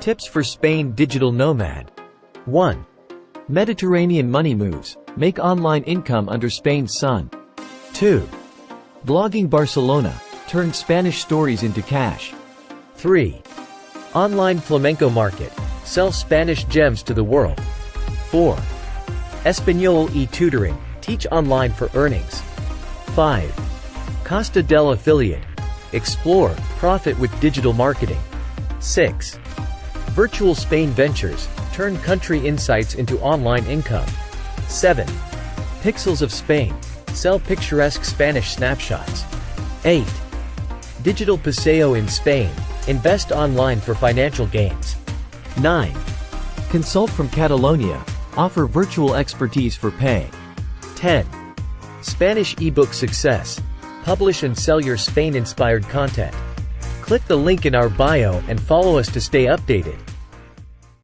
Tips for Spain digital nomad. 1. Mediterranean money moves. Make online income under Spain's sun. 2. Blogging Barcelona. Turn Spanish stories into cash. 3. Online flamenco market. Sell Spanish gems to the world. 4. Español e-tutoring. Teach online for earnings. 5. Costa del Affiliate. Explore, profit with digital marketing. 6. Virtual Spain Ventures. Turn country insights into online income. 7. Pixels of Spain. Sell picturesque Spanish snapshots. 8. Digital Paseo in Spain. Invest online for financial gains. 9. Consult from Catalonia. Offer virtual expertise for pay. 10. Spanish ebook success. Publish and sell your Spain-inspired content. Click the link in our bio and follow us to stay updated.